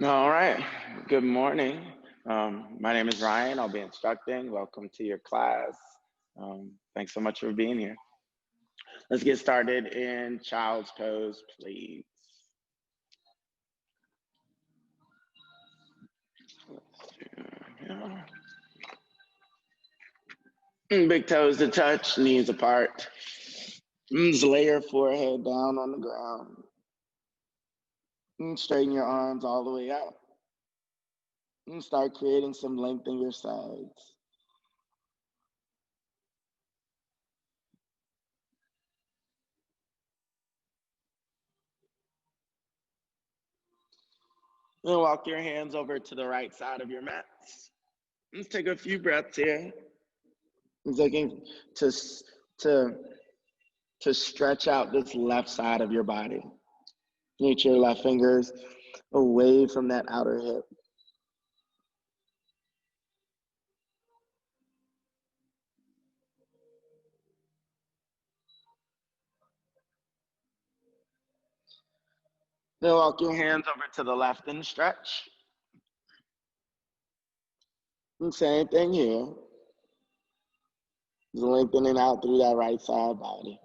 All right. Good morning. My name is Ryan. I'll be instructing. Welcome to your class. Thanks so much for being here. Let's get started in child's pose, please. Big toes to touch, knees apart. Just lay your forehead down on the ground. Straighten your arms all the way out. And start creating some length in your sides. Then walk your hands over to the right side of your mats. Let's take a few breaths here. Looking to stretch out this left side of your body. Reach your left fingers away from that outer hip. Then walk your hands over to the left and stretch. And same thing here. Just lengthening out through that right side body.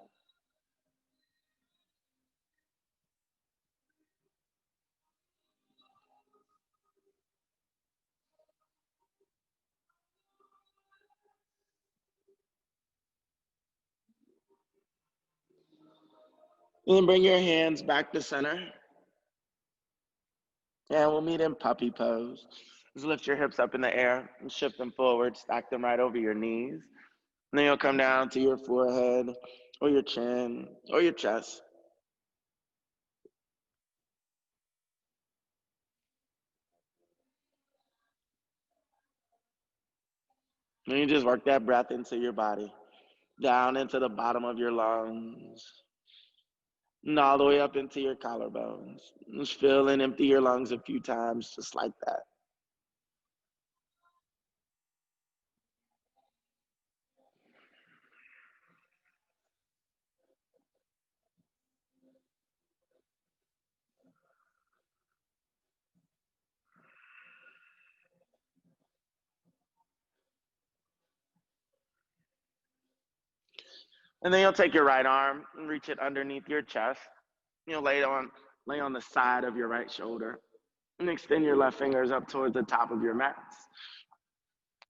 And then bring your hands back to center. And we'll meet in puppy pose. Just lift your hips up in the air and shift them forward. Stack them right over your knees. And then you'll come down to your forehead or your chin or your chest. And you just work that breath into your body, down into the bottom of your lungs, and all the way up into your collarbones. Just fill and empty your lungs a few times, just like that. And then you'll take your right arm and reach it underneath your chest. You'll lay on the side of your right shoulder and extend your left fingers up towards the top of your mats.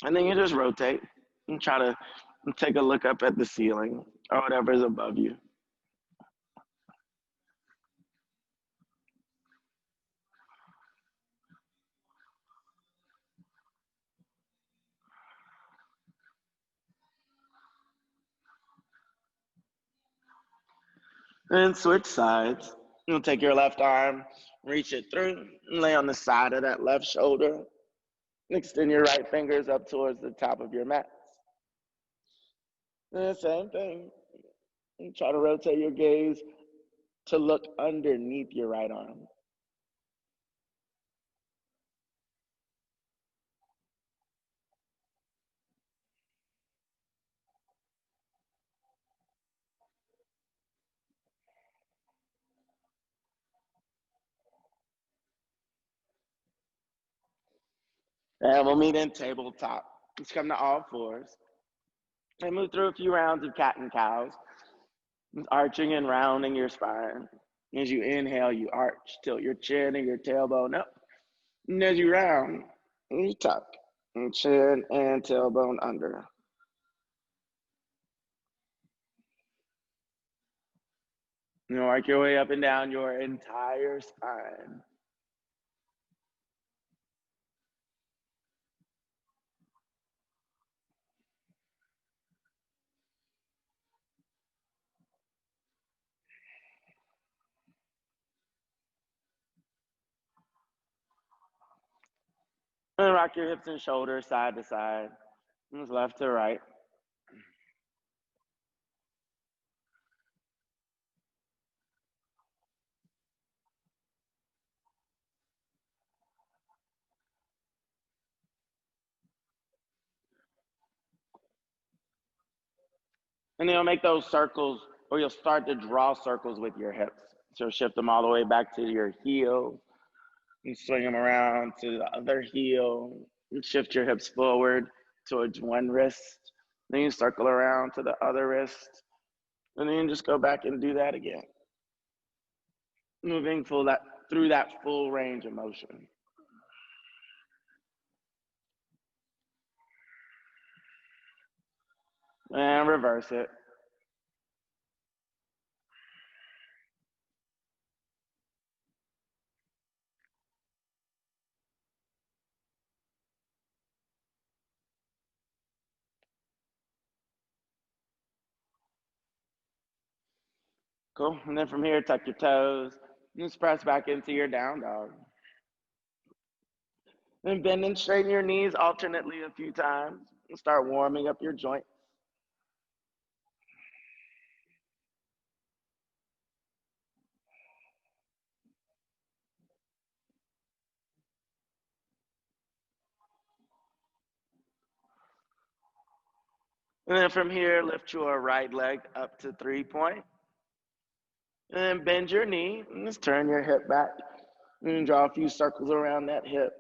And then you just rotate and try to take a look up at the ceiling or whatever is above you. And then switch sides. You'll take your left arm, reach it through, and lay on the side of that left shoulder. Extend your right fingers up towards the top of your mats. And the same thing. And try to rotate your gaze to look underneath your right arm. And we'll meet in tabletop. Just come to all fours. And move through a few rounds of cat and cows. Arching and rounding your spine. As you inhale, you arch, tilt your chin and your tailbone up. And as you round, you tuck. And chin and tailbone under. You work your way up and down your entire spine. And rock your hips and shoulders side to side. And left to right. And then you'll make those circles, or you'll start to draw circles with your hips. So shift them all the way back to your heels. And swing them around to the other heel. And shift your hips forward towards one wrist. Then you circle around to the other wrist. And then you just go back and do that again. Moving through that full range of motion. And reverse it. Cool. And then from here, tuck your toes. And just press back into your down dog. Then bend and straighten your knees alternately a few times. And start warming up your joints. And then from here, lift your right leg up to 3-point. And then bend your knee and just turn your hip back. And draw a few circles around that hip.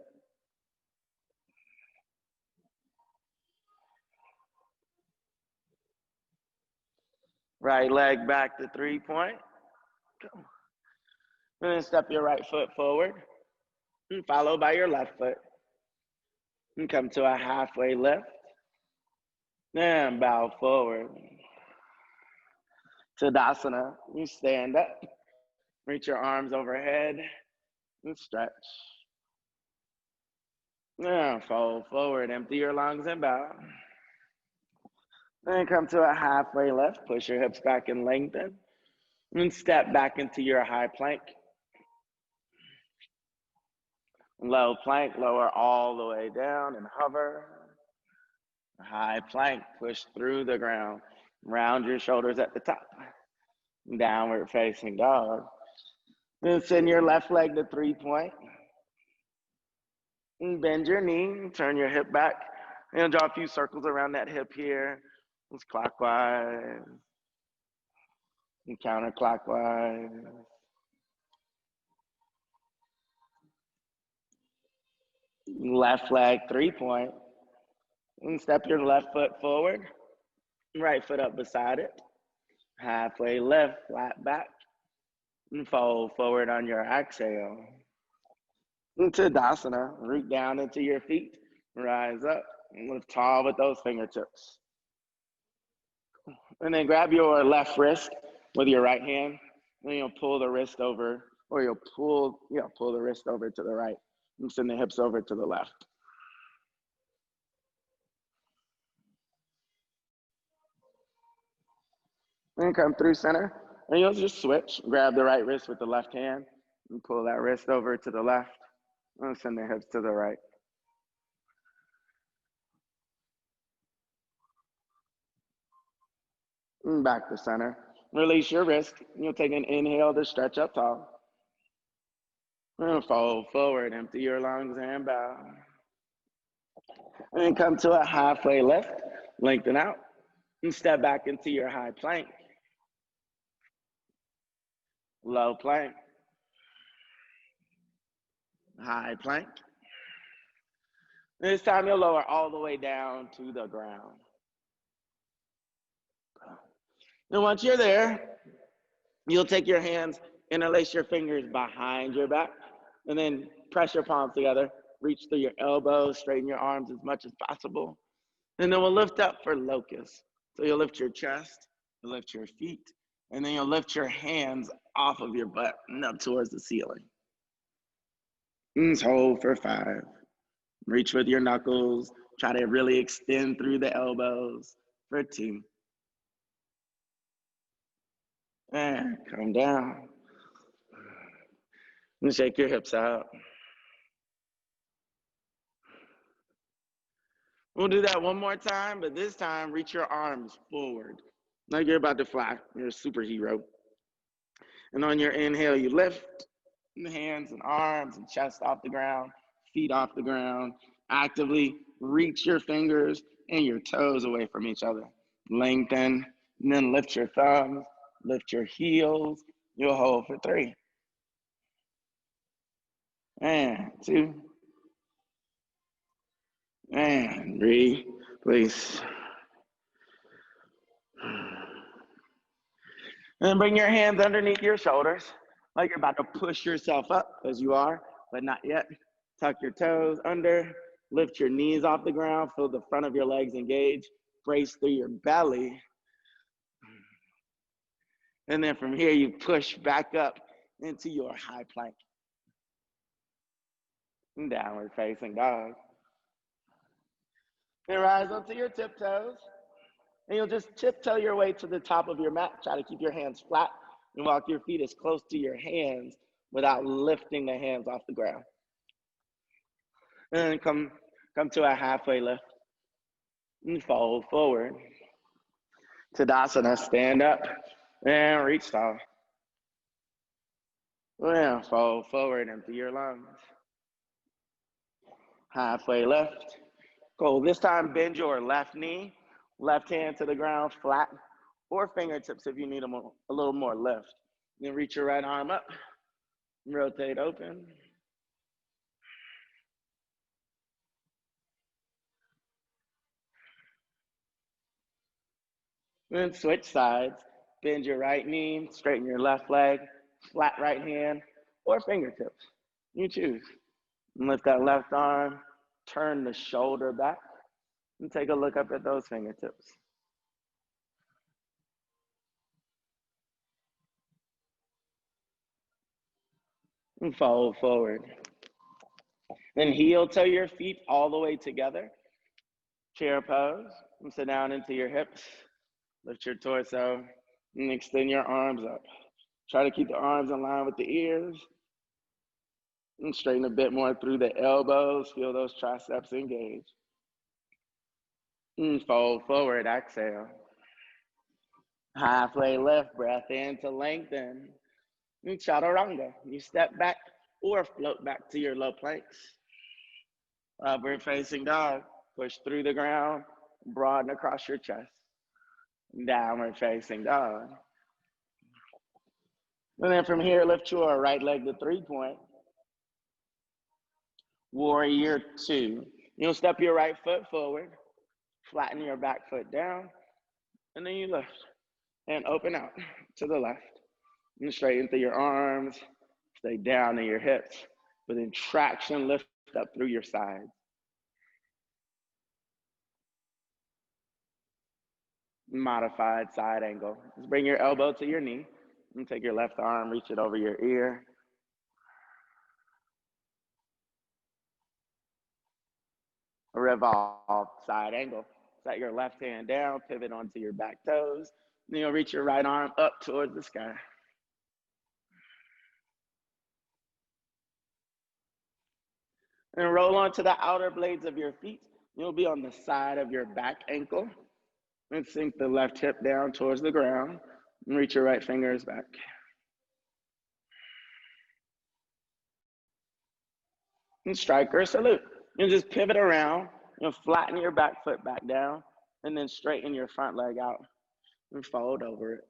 Right leg back to 3-point. And then step your right foot forward. And followed by your left foot. And come to a halfway lift. And bow forward. Tadasana. You stand up. Reach your arms overhead. And stretch. And fold forward. Empty your lungs and bow. Then come to a halfway lift. Push your hips back and lengthen. And step back into your high plank. Low plank, lower all the way down and hover. High plank, push through the ground. Round your shoulders at the top. Downward facing dog. Then send your left leg to 3-point. And bend your knee, turn your hip back. And draw a few circles around that hip here. It's clockwise and counterclockwise. Left leg 3-point. And step your left foot forward. Right foot up beside it. Halfway lift, flat back. And fold forward on your exhale. Into Tadasana. Root down into your feet. Rise up. And lift tall with those fingertips. And then grab your left wrist with your right hand. And you'll pull the wrist over, or you'll pull the wrist over to the right. And send the hips over to the left. And come through center. And you'll just switch. Grab the right wrist with the left hand. And pull that wrist over to the left. And send the hips to the right. And back to center. Release your wrist. You'll take an inhale to stretch up tall. And fold forward. Empty your lungs and bow. And come to a halfway lift. Lengthen out. And step back into your high plank. Low plank. High plank. This time you'll lower all the way down to the ground. And once you're there, you'll take your hands, interlace your fingers behind your back, and then press your palms together. Reach through your elbows, straighten your arms as much as possible. And then we'll lift up for locust. So you'll lift your chest, you'll lift your feet, and then you'll lift your hands off of your butt and up towards the ceiling. And hold for 5. Reach with your knuckles. Try to really extend through the elbows for 2. And come down. And shake your hips out. We'll do that one more time, but this time reach your arms forward. Like you're about to fly. You're a superhero. And on your inhale, you lift the hands and arms and chest off the ground, feet off the ground. Actively reach your fingers and your toes away from each other. Lengthen, and then lift your thumbs, lift your heels. You'll hold for 3. And 2. And 3. Please. And then bring your hands underneath your shoulders like you're about to push yourself up, because you are, but not yet. Tuck your toes under, lift your knees off the ground, feel the front of your legs engage, brace through your belly. And then from here, you push back up into your high plank. And downward facing dog. And rise onto your tiptoes. And you'll just tiptoe your way to the top of your mat. Try to keep your hands flat and walk your feet as close to your hands without lifting the hands off the ground. And then come to a halfway lift. And fold forward. Tadasana, stand up and reach tall. And fold forward, empty your lungs. Halfway lift. Go. This time, bend your left knee, left hand to the ground flat, or fingertips if you need a little more lift. Then reach your right arm up, rotate open. Then switch sides. Bend your right knee, straighten your left leg, flat right hand, or fingertips. You choose. And lift that left arm, turn the shoulder back, and take a look up at those fingertips. And fold forward. Then heel toe your feet all the way together. Chair pose. And sit down into your hips. Lift your torso and extend your arms up. Try to keep the arms in line with the ears. And straighten a bit more through the elbows. Feel those triceps engage. And fold forward, exhale. Halfway lift, breath in to lengthen. And chaturanga. You step back or float back to your low planks. Upward facing dog. Push through the ground, broaden across your chest. Downward facing dog. And then from here, lift your right leg to 3-point. Warrior 2. You'll step your right foot forward, flatten your back foot down, and then you lift and open out to the left. And straighten through your arms, stay down in your hips. With traction, lift up through your sides. Modified side angle. Just bring your elbow to your knee and take your left arm, reach it over your ear. Revolve side angle. Set your left hand down, pivot onto your back toes. Then you'll reach your right arm up towards the sky. And roll onto the outer blades of your feet. You'll be on the side of your back ankle. And sink the left hip down towards the ground. And reach your right fingers back. And striker salute. You just pivot around. You'll flatten your back foot back down. And then straighten your front leg out. And fold over it.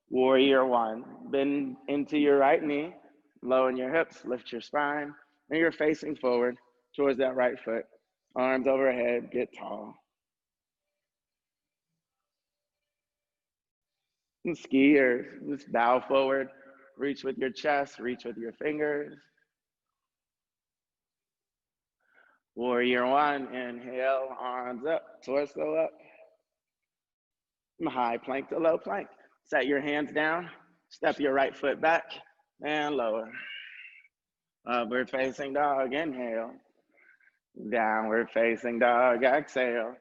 Warrior 1. Bend into your right knee. Lower your hips. Lift your spine. And you're facing forward towards that right foot. Arms overhead. Get tall. And skiers. Just bow forward. Reach with your chest. Reach with your fingers. Warrior 1. Inhale. Arms up. Torso up. High plank to low plank. Set your hands down. Step your right foot back. And lower. Upward facing dog. Inhale. Downward facing dog. Exhale.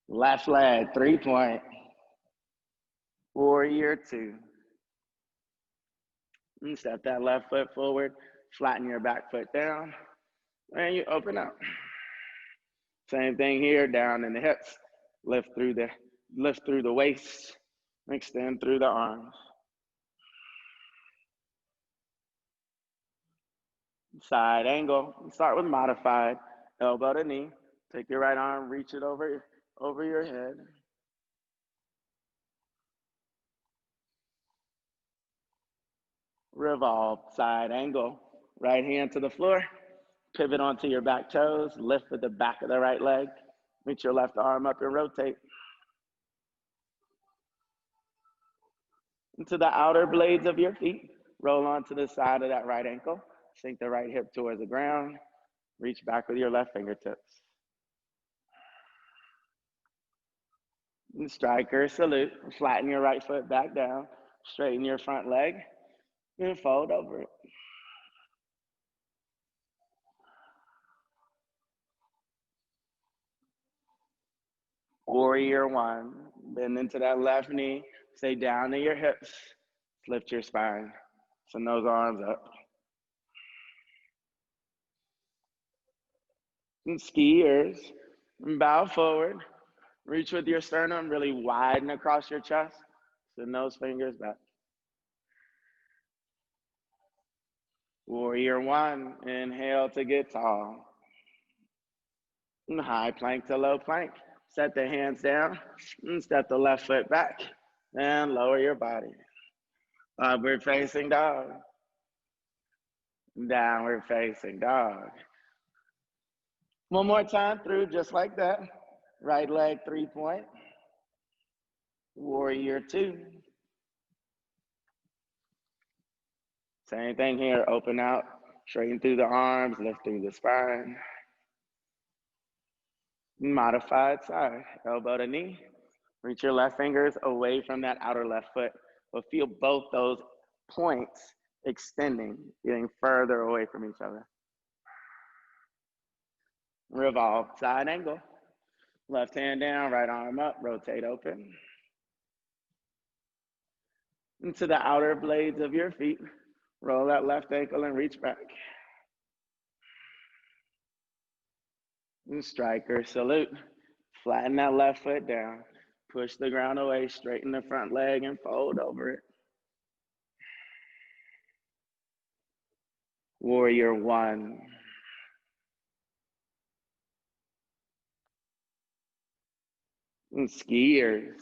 Left leg. 3-point. Warrior 2. And step that left foot forward. Flatten your back foot down. And you open up. Same thing here. Down in the hips. Lift through the waist. Extend through the arms. Side angle. Start with modified. Elbow to knee. Take your right arm, reach it over your head. revolve, side angle. Right hand to the floor, pivot onto your back toes, lift with the back of the right leg, reach your left arm up and rotate. Into the outer blades of your feet, roll onto the side of that right ankle, sink the right hip towards the ground, reach back with your left fingertips. And striker salute, flatten your right foot back down, straighten your front leg, and fold over it. Warrior one, bend into that left knee, stay down to your hips, lift your spine, send those arms up. And skiers, bow forward, reach with your sternum, really widen across your chest, send those fingers back. Warrior one, inhale to get tall. And high plank to low plank. Set the hands down and step the left foot back and lower your body. Upward facing dog. Downward facing dog. One more time through just like that. Right leg 3-point. Warrior two. Same thing here, open out, straighten through the arms, lift through the spine. Modified side, elbow to knee. Reach your left fingers away from that outer left foot, but feel both those points extending, getting further away from each other. Revolve, side angle. Left hand down, right arm up, rotate open. Into the outer blades of your feet. Roll that left ankle and reach back. And striker salute. Flatten that left foot down. Push the ground away, straighten the front leg and fold over it. Warrior one. And skiers.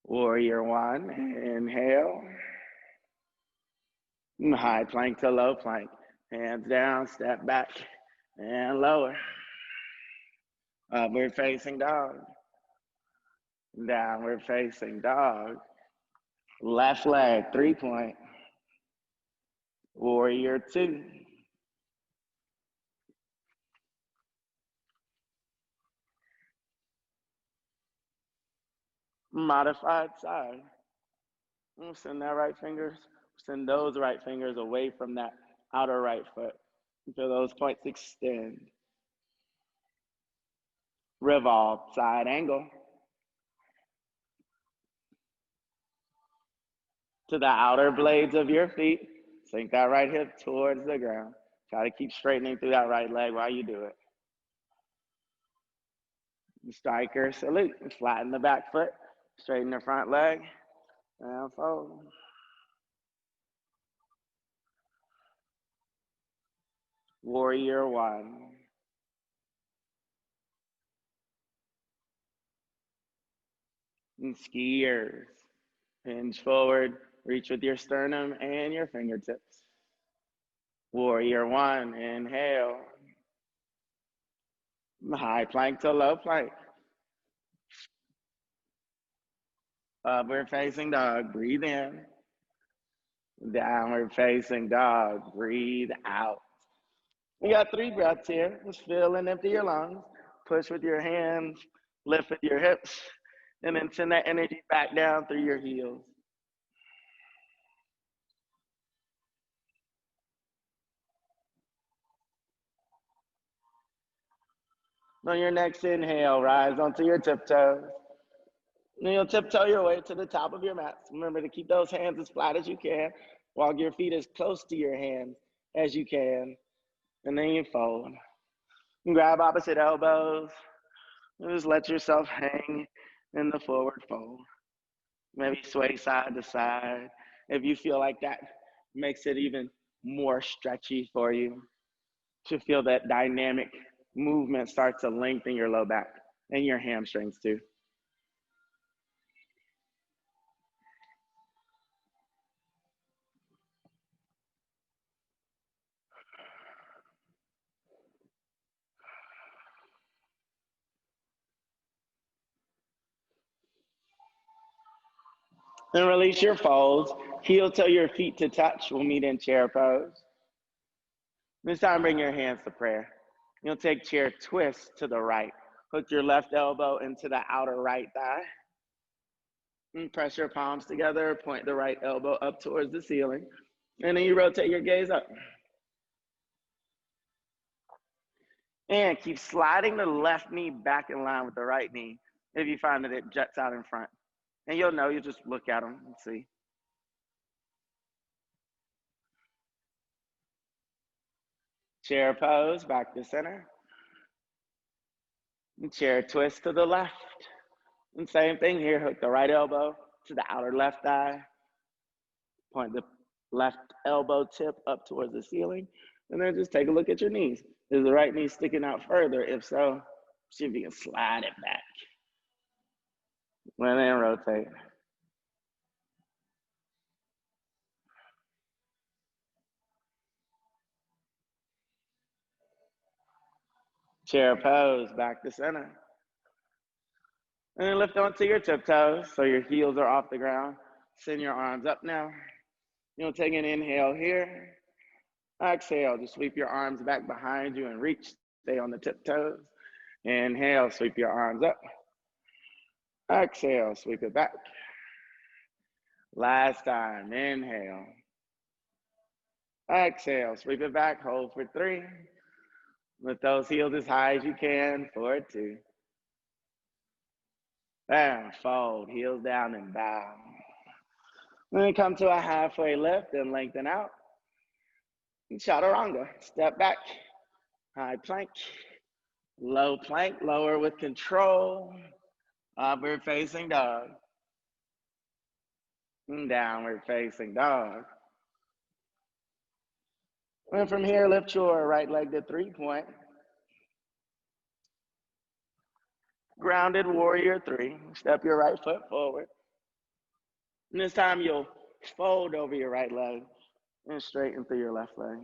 Warrior one, inhale. And high plank to low plank. Hands down, step back and lower. Upward facing dog. Downward facing dog. Left leg 3-point. Warrior two. Modified side. Send that right fingers, send those right fingers away from that outer right foot until those points extend. Revolve, side angle. To the outer blades of your feet, sink that right hip towards the ground. Try to keep straightening through that right leg while you do it. Striker salute, flatten the back foot, straighten the front leg, and fold. Warrior one. And skiers, hinge forward, reach with your sternum and your fingertips. Warrior one, inhale. High plank to low plank. Upward facing dog, breathe in. Downward facing dog, breathe out. We got 3 breaths here. Just fill and empty your lungs. Push with your hands, lift with your hips, and then send that energy back down through your heels. On your next inhale, rise onto your tiptoes. And you'll tiptoe your way to the top of your mat. Remember to keep those hands as flat as you can. Walk your feet as close to your hands as you can. And then you fold. And grab opposite elbows. And just let yourself hang in the forward fold. Maybe sway side to side. If you feel like that makes it even more stretchy for you, to feel that dynamic movement start to lengthen your low back and your hamstrings too. And release your folds. Heel toe your feet to touch. We'll meet in chair pose. This time, bring your hands to prayer. You'll take chair twist to the right. Hook your left elbow into the outer right thigh. And press your palms together. Point the right elbow up towards the ceiling. And then you rotate your gaze up. And keep sliding the left knee back in line with the right knee if you find that it juts out in front. And you'll know, you just look at them and see. Chair pose, back to center. And chair twist to the left. And same thing here, hook the right elbow to the outer left thigh. Point the left elbow tip up towards the ceiling. And then just take a look at your knees. Is the right knee sticking out further? If so, see if you can slide it back. And then rotate. Chair pose, back to center. And then lift onto your tiptoes so your heels are off the ground. Send your arms up now. You'll take an inhale here. Exhale, just sweep your arms back behind you and reach. Stay on the tiptoes. Inhale, sweep your arms up. Exhale, sweep it back. Last time, inhale. Exhale, sweep it back, hold for 3. Lift those heels as high as you can for 2. And fold, heels down and bow. Then come to a halfway lift and lengthen out. And chaturanga, step back, high plank, low plank, lower with control, upward facing dog, and downward facing dog. And from here, lift your right leg to 3-point. Grounded warrior 3. Step your right foot forward. And this time you'll fold over your right leg and straighten through your left leg.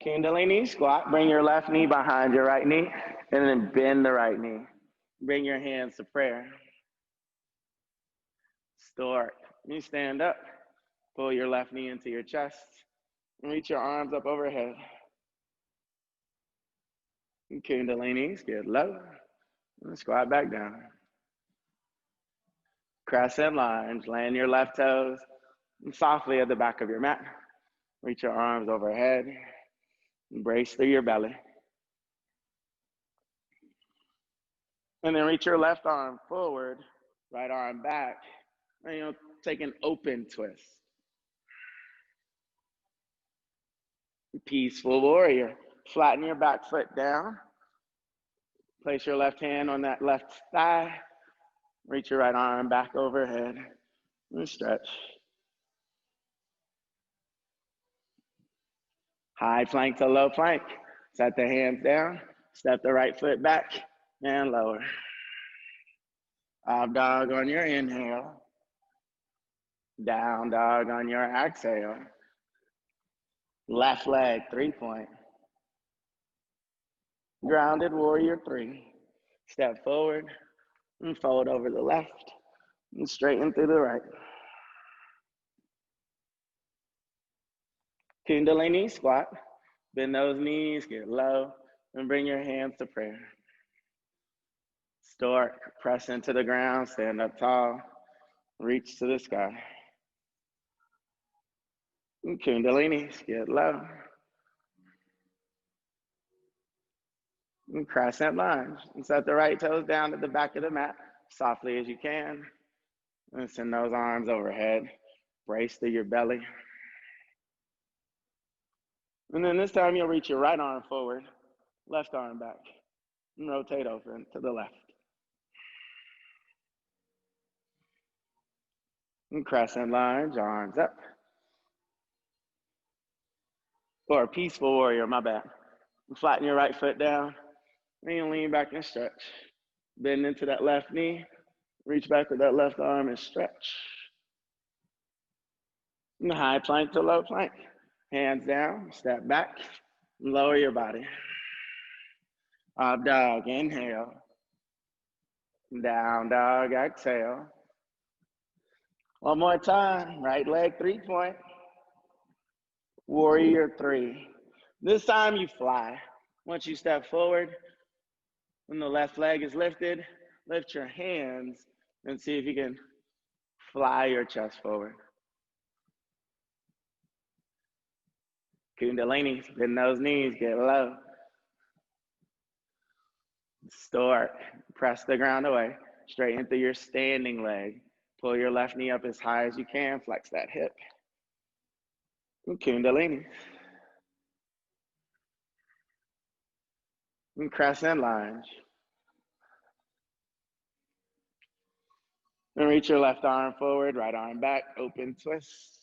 Kundalini Squat. Bring your left knee behind your right knee and then bend the right knee. Bring your hands to prayer. Stork. You stand up. Pull your left knee into your chest. And reach your arms up overhead. And Kundalini, get low. And squat back down. Crescent lunge. Land your left toes and softly at the back of your mat. Reach your arms overhead. Embrace through your belly. And then reach your left arm forward, right arm back. And you'll take an open twist. Peaceful warrior. Flatten your back foot down. Place your left hand on that left thigh. Reach your right arm back overhead and stretch. High plank to low plank. Set the hands down. Step the right foot back and lower. Up dog on your inhale. Down dog on your exhale. Left leg, 3-point. Grounded warrior 3. Step forward and fold over the left and straighten through the right. Kundalini Squat. Bend those knees, get low, and bring your hands to prayer. Stork, press into the ground, stand up tall, reach to the sky. And Kundalini, get low. And crescent lunge. And set the right toes down at the back of the mat, softly as you can. And send those arms overhead. Brace through your belly. And then this time you'll reach your right arm forward, left arm back, and rotate over to the left. And crescent lunge, arms up. Or a peaceful warrior, my bad. And flatten your right foot down, and you lean back and stretch. Bend into that left knee, reach back with that left arm and stretch. And high plank to low plank. Hands down, step back, and lower your body. Up dog, inhale. Down dog, exhale. One more time, right leg 3-point. Warrior 3. This time you fly. Once you step forward, when the left leg is lifted, lift your hands and see if you can fly your chest forward. Kundalini, bend those knees, get low. Start, press the ground away, straighten through your standing leg. Pull your left knee up as high as you can, flex that hip. And Kundalini. And crescent lunge. And reach your left arm forward, right arm back, open twist.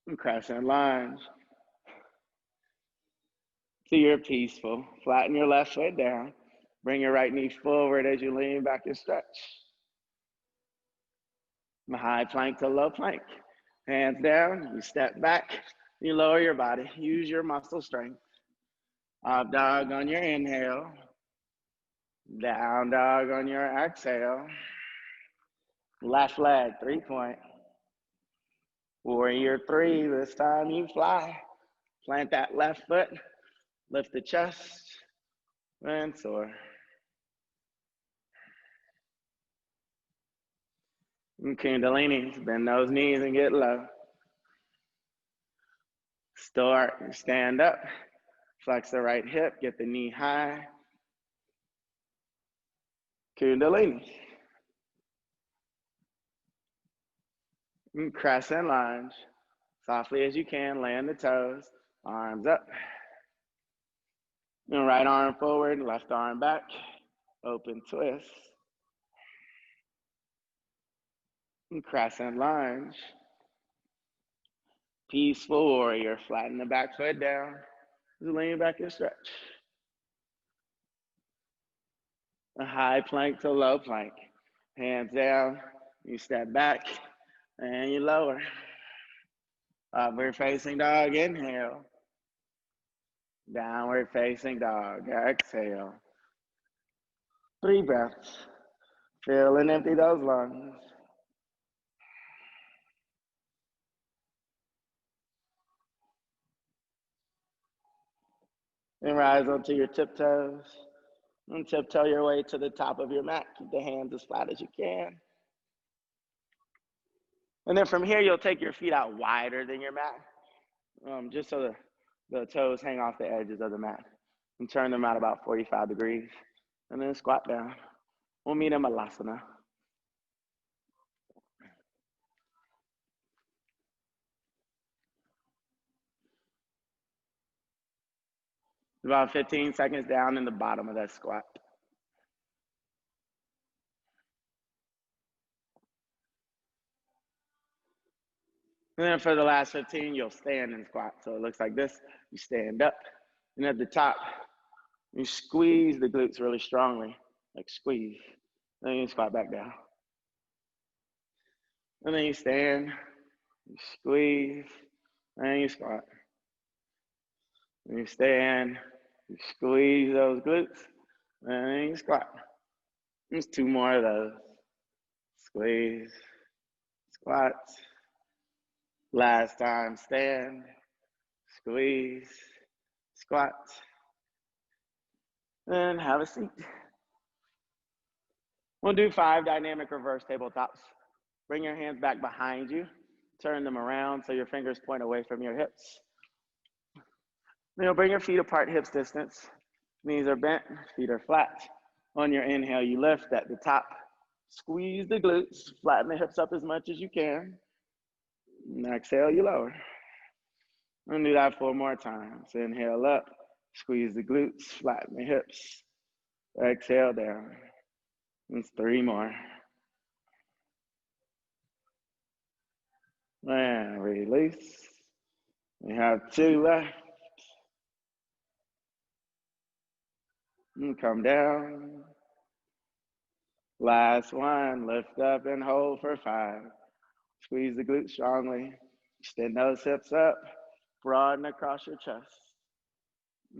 And crescent lunge. So you're peaceful. Flatten your left foot down. Bring your right knee forward as you lean back and stretch. From high plank to low plank. Hands down, you step back, you lower your body. Use your muscle strength. Up dog on your inhale. Down dog on your exhale. Left leg, 3-point. Warrior 3, this time you fly. Plant that left foot, lift the chest, and soar. And Kundalini, bend those knees and get low. Start, stand up, flex the right hip, get the knee high. Kundalini. And crescent lunge. Softly as you can, land the toes, arms up. And right arm forward, left arm back, open twist. And crescent lunge. Peaceful warrior, flatten the back foot down, just lean back and stretch. A high plank to low plank. Hands down, you step back, and you lower. Upward facing dog, inhale. Downward facing dog, exhale. 3 breaths. Fill and empty those lungs. And rise onto your tiptoes. And tiptoe your way to the top of your mat. Keep the hands as flat as you can. And then from here, you'll take your feet out wider than your mat, just so the toes hang off the edges of the mat. And turn them out about 45 degrees. And then squat down. We'll meet in Malasana. About 15 seconds down in the bottom of that squat. And then for the last 15, you'll stand and squat. So it looks like this. You stand up, and at the top, you squeeze the glutes really strongly, like squeeze. Then you squat back down. And then you stand, you squeeze, and you squat. And you stand, you squeeze those glutes, and then you squat. There's 2 more of those. Squeeze, squat. Last time, stand, squeeze, squat, and have a seat. We'll do 5 dynamic reverse tabletops. Bring your hands back behind you. Turn them around so your fingers point away from your hips. Then you'll bring your feet apart hips distance. Knees are bent, feet are flat. On your inhale, you lift at the top. Squeeze the glutes, flatten the hips up as much as you can. And exhale, you lower. And do that 4 more times. Inhale up, squeeze the glutes, flatten the hips. Exhale down. It's 3 more. And release. We have 2 left. And come down. Last one, lift up and hold for 5. Squeeze the glutes strongly. Extend those hips up. Broaden across your chest.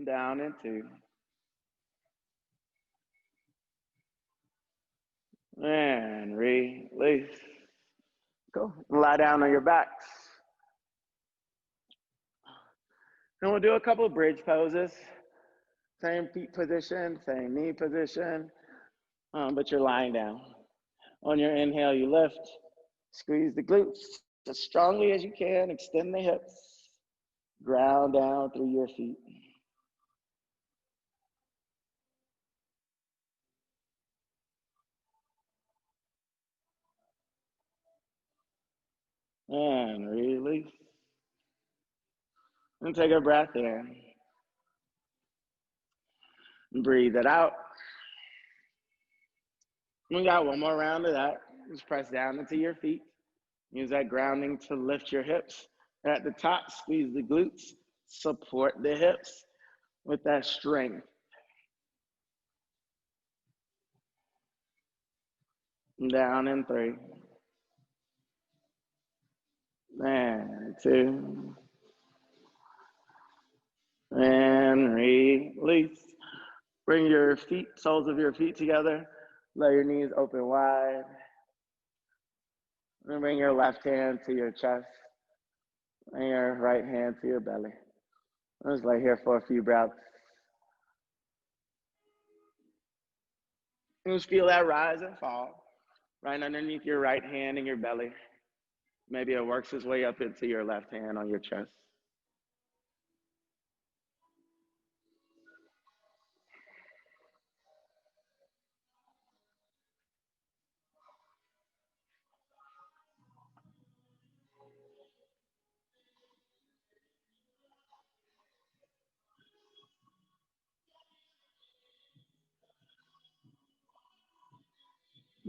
Down in 2. And release. Go. Lie down on your backs. And we'll do a couple of bridge poses. Same feet position, same knee position, but you're lying down. On your inhale, you lift. Squeeze the glutes as strongly as you can. Extend the hips. Ground down through your feet. And release. And take a breath in. Breathe it out. We got one more round of that. Just press down into your feet. Use that grounding to lift your hips. At the top, squeeze the glutes. Support the hips with that strength. Down in 3. And 2. And release. Bring your feet, soles of your feet together. Let your knees open wide. And bring your left hand to your chest and your right hand to your belly. Just lay here for a few breaths. And just feel that rise and fall right underneath your right hand and your belly. Maybe it works its way up into your left hand on your chest.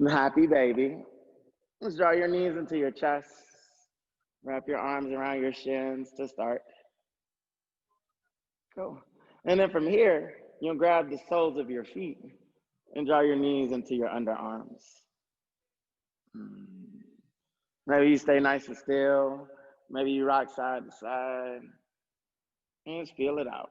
Happy baby. Let's draw your knees into your chest. Wrap your arms around your shins to start. Go. And then from here, you'll grab the soles of your feet and draw your knees into your underarms. Maybe you stay nice and still. Maybe you rock side to side. And just feel it out.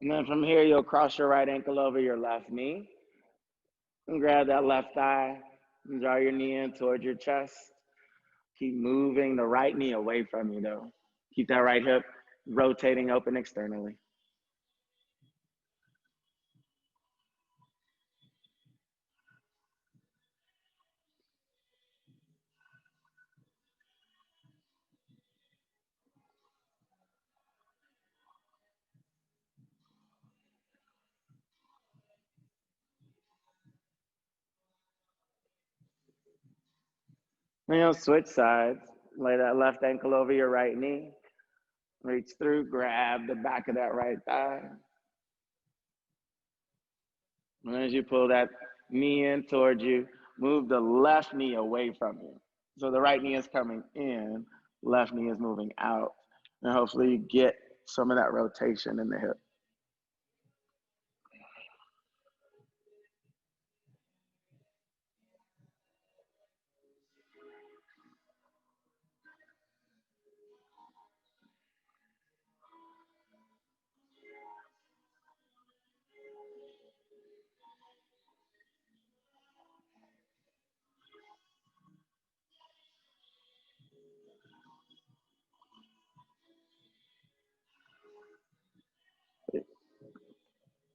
And then from here, you'll cross your right ankle over your left knee and grab that left thigh and draw your knee in towards your chest. Keep moving the right knee away from you, though. Keep that right hip rotating open externally. And you'll switch sides. Lay that left ankle over your right knee. Reach through, grab the back of that right thigh. And as you pull that knee in towards you, move the left knee away from you. So the right knee is coming in, left knee is moving out. And hopefully you get some of that rotation in the hip.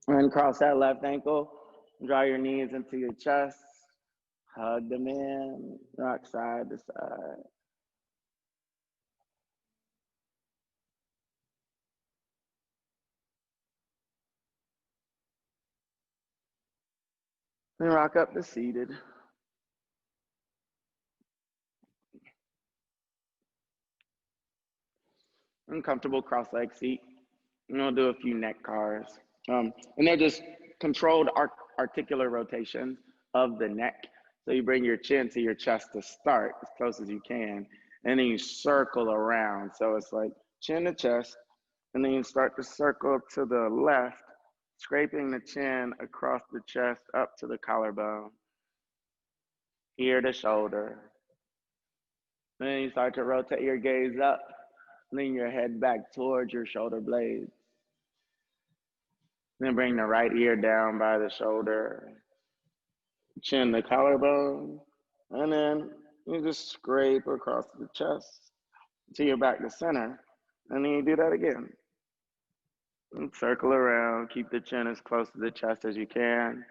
And cross that left ankle, draw your knees into your chest, hug them in, rock side to side. And rock up to seated. Uncomfortable cross-leg seat. And we'll do a few neck cars. And they're just controlled articular rotations of the neck. So you bring your chin to your chest to start as close as you can. And then you circle around. So it's like chin to chest, and then you start to circle to the left, scraping the chin across the chest up to the collarbone, ear to shoulder. Then you start to rotate your gaze up, lean your head back towards your shoulder blades. Then bring the right ear down by the shoulder, chin to collarbone, and then you just scrape across the chest until you're back to center. And then you do that again. And circle around, keep the chin as close to the chest as you can.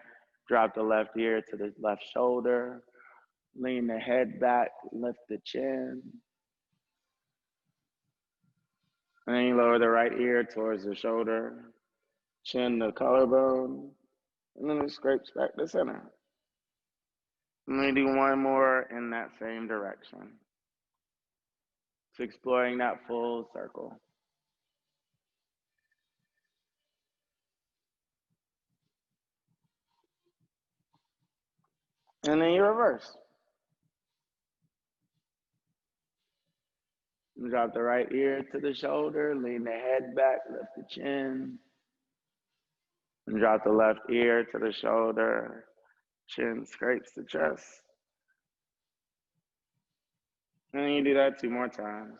Drop the left ear to the left shoulder. Lean the head back, lift the chin. And then you lower the right ear towards the shoulder, chin to collarbone, and then it scrapes back to center. And then do one more in that same direction. So exploring that full circle. And then you reverse. And drop the right ear to the shoulder, lean the head back, lift the chin. And drop the left ear to the shoulder, chin scrapes the chest. And then you do that 2 more times.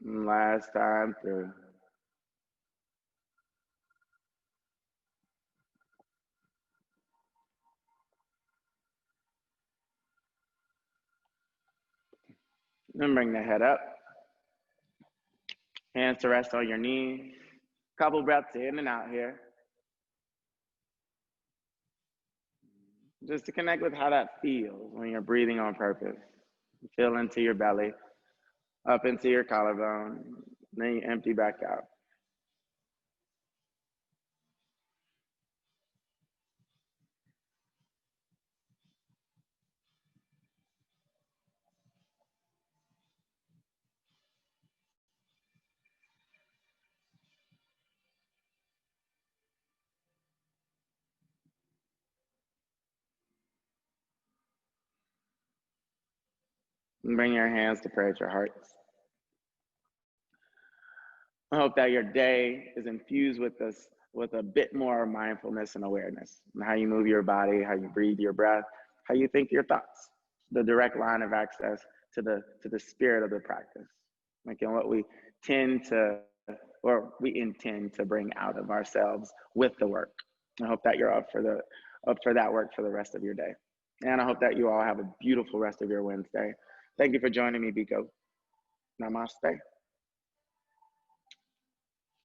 And last time through. Then bring the head up. Hands to rest on your knees. Couple breaths in and out here. Just to connect with how that feels when you're breathing on purpose. Feel into your belly, up into your collarbone, then you empty back out. And bring your hands to pray at your hearts. I hope that your day is infused with this, with a bit more mindfulness and awareness, and how you move your body, how you breathe your breath, how you think your thoughts, the direct line of access to the spirit of the practice, like in what we tend to, or we intend to bring out of ourselves with the work. I hope that you're up for that work for the rest of your day, and I hope that you all have a beautiful rest of your Wednesday. Thank you for joining me, Biko. Namaste.